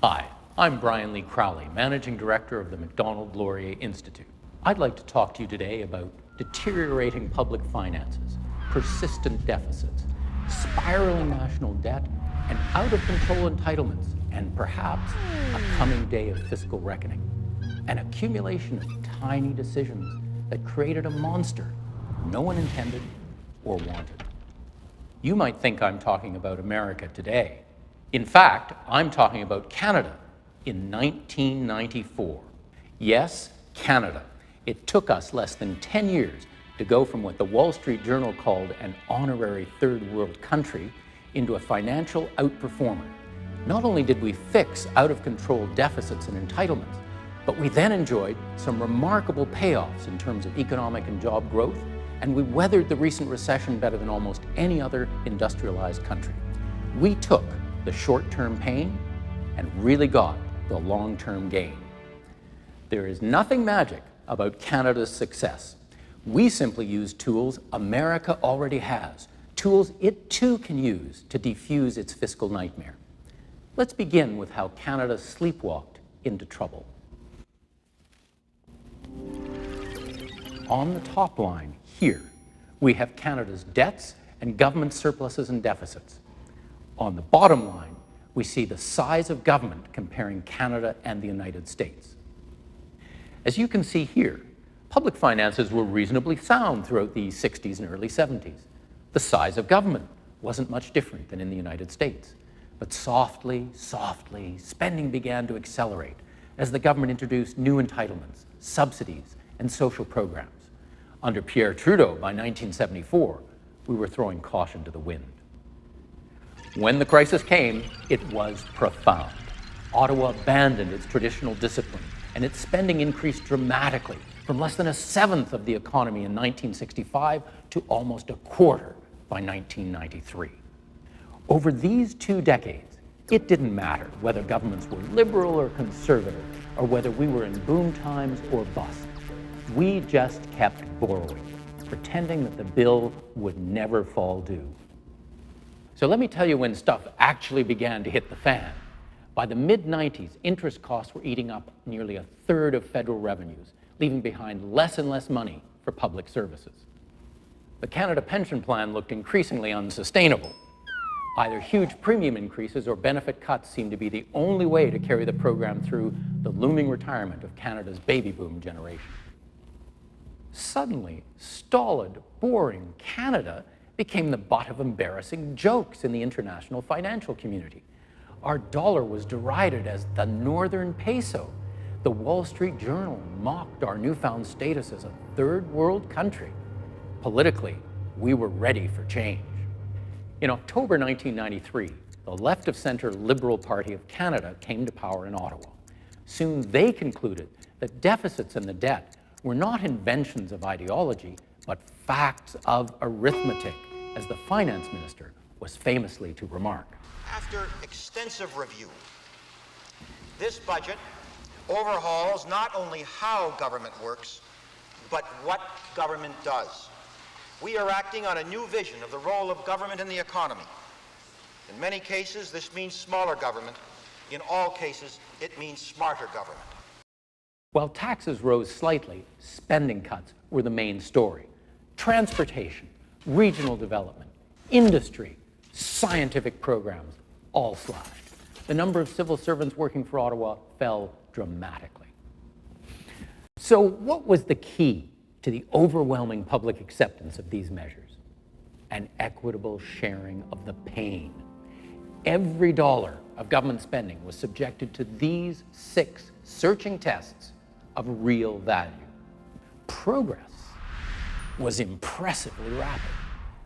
Hi, I'm Brian Lee Crowley, Managing Director of the Macdonald-Laurier Institute. I'd like to talk to you today about deteriorating public finances, persistent deficits, spiraling national debt, and out-of-control entitlements, and perhaps a coming day of fiscal reckoning. An accumulation of tiny decisions that created a monster no one intended or wanted. You might think I'm talking about America today. In fact, I'm talking about Canada in 1994. Yes, Canada. It took us less than 10 years to go from what the Wall Street Journal called an honorary third world country into a financial outperformer. Not only did we fix out-of-control deficits and entitlements, but we then enjoyed some remarkable payoffs in terms of economic and job growth, and we weathered the recent recession better than almost any other industrialized country. We took the short-term pain and really got the long-term gain. There is nothing magic about Canada's success. We simply use tools America already has, tools it too can use to defuse its fiscal nightmare. Let's begin with how Canada sleepwalked into trouble. On the top line here, we have Canada's debts and government surpluses and deficits. On the bottom line, we see the size of government comparing Canada and the United States. As you can see here, public finances were reasonably sound throughout the 60s and early 70s. The size of government wasn't much different than in the United States. But softly, spending began to accelerate as the government introduced new entitlements, subsidies, and social programs. Under Pierre Trudeau, by 1974, we were throwing caution to the wind. When the crisis came, it was profound. Ottawa abandoned its traditional discipline, and its spending increased dramatically from less than a seventh of the economy in 1965 to almost a quarter by 1993. Over these 2 decades, it didn't matter whether governments were liberal or conservative, or whether we were in boom times or bust. We just kept borrowing, pretending that the bill would never fall due. So let me tell you when stuff actually began to hit the fan. By the mid-90s, interest costs were eating up nearly a third of federal revenues, leaving behind less and less money for public services. The Canada Pension Plan looked increasingly unsustainable. Either huge premium increases or benefit cuts seemed to be the only way to carry the program through the looming retirement of Canada's baby boom generation. Suddenly, stolid, boring Canada became the butt of embarrassing jokes in the international financial community. Our dollar was derided as the Northern Peso. The Wall Street Journal mocked our newfound status as a third world country. Politically, we were ready for change. In October 1993, the left-of-center Liberal Party of Canada came to power in Ottawa. Soon they concluded that deficits and the debt were not inventions of ideology, but facts of arithmetic, as the finance minister was famously to remark. After extensive review, this budget overhauls not only how government works, but what government does. We are acting on a new vision of the role of government in the economy. In many cases, this means smaller government. In all cases, it means smarter government. While taxes rose slightly, spending cuts were the main story. Transportation, regional development, industry, scientific programs, all slashed. The number of civil servants working for Ottawa fell dramatically. So what was the key to the overwhelming public acceptance of these measures? An equitable sharing of the pain. Every dollar of government spending was subjected to these 6 searching tests of real value. Progress was impressively rapid.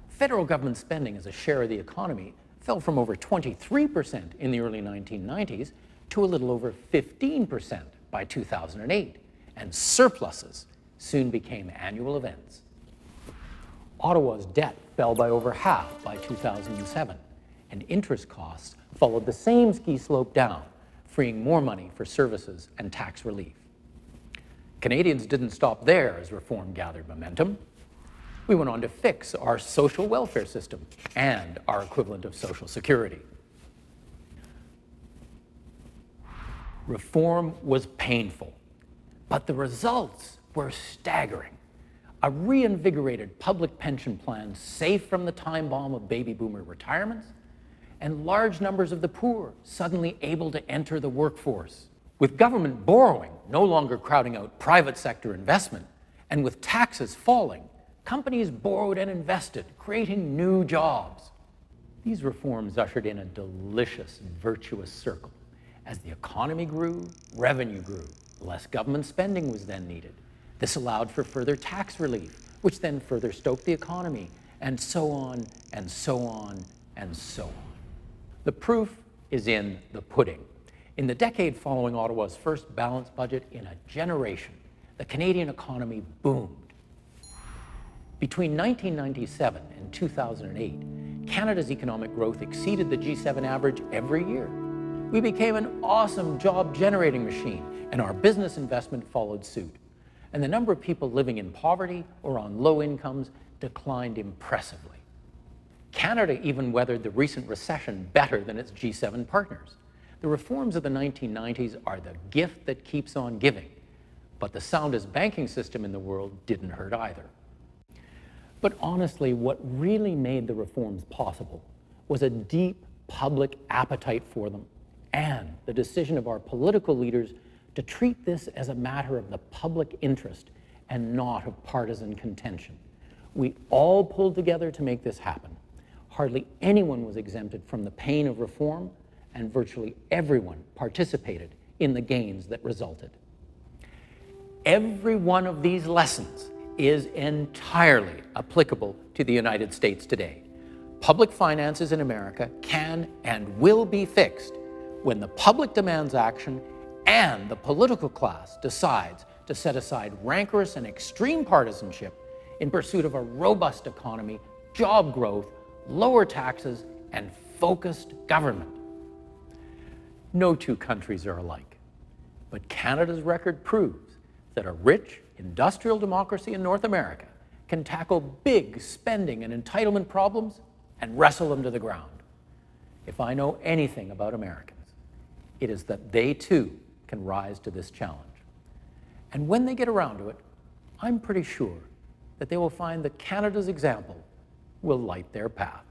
Federal government spending as a share of the economy fell from over 23% in the early 1990s to a little over 15% by 2008, and surpluses soon became annual events. Ottawa's debt fell by over half by 2007, and interest costs followed the same ski slope down, freeing more money for services and tax relief. Canadians didn't stop there as reform gathered momentum. We went on to fix our social welfare system and our equivalent of Social Security. Reform was painful, but the results were staggering. A reinvigorated public pension plan safe from the time bomb of baby boomer retirements, and large numbers of the poor suddenly able to enter the workforce. With government borrowing no longer crowding out private sector investment, and with taxes falling, companies borrowed and invested, creating new jobs. These reforms ushered in a delicious, virtuous circle. As the economy grew, revenue grew. Less government spending was then needed. This allowed for further tax relief, which then further stoked the economy, and so on, and so on, and so on. The proof is in the pudding. In the decade following Ottawa's first balanced budget in a generation, the Canadian economy boomed. Between 1997 and 2008, Canada's economic growth exceeded the G7 average every year. We became an awesome job-generating machine, and our business investment followed suit. And the number of people living in poverty or on low incomes declined impressively. Canada even weathered the recent recession better than its G7 partners. The reforms of the 1990s are the gift that keeps on giving, but the soundest banking system in the world didn't hurt either. But honestly, what really made the reforms possible was a deep public appetite for them and the decision of our political leaders to treat this as a matter of the public interest and not of partisan contention. We all pulled together to make this happen. Hardly anyone was exempted from the pain of reform, and virtually everyone participated in the gains that resulted. Every one of these lessons is entirely applicable to the United States today. Public finances in America can and will be fixed when the public demands action and the political class decides to set aside rancorous and extreme partisanship in pursuit of a robust economy, job growth, lower taxes, and focused government. No two countries are alike, but Canada's record proves that a rich, industrial democracy in North America can tackle big spending and entitlement problems and wrestle them to the ground. If I know anything about Americans, it is that they too can rise to this challenge. And when they get around to it, I'm pretty sure that they will find that Canada's example will light their path.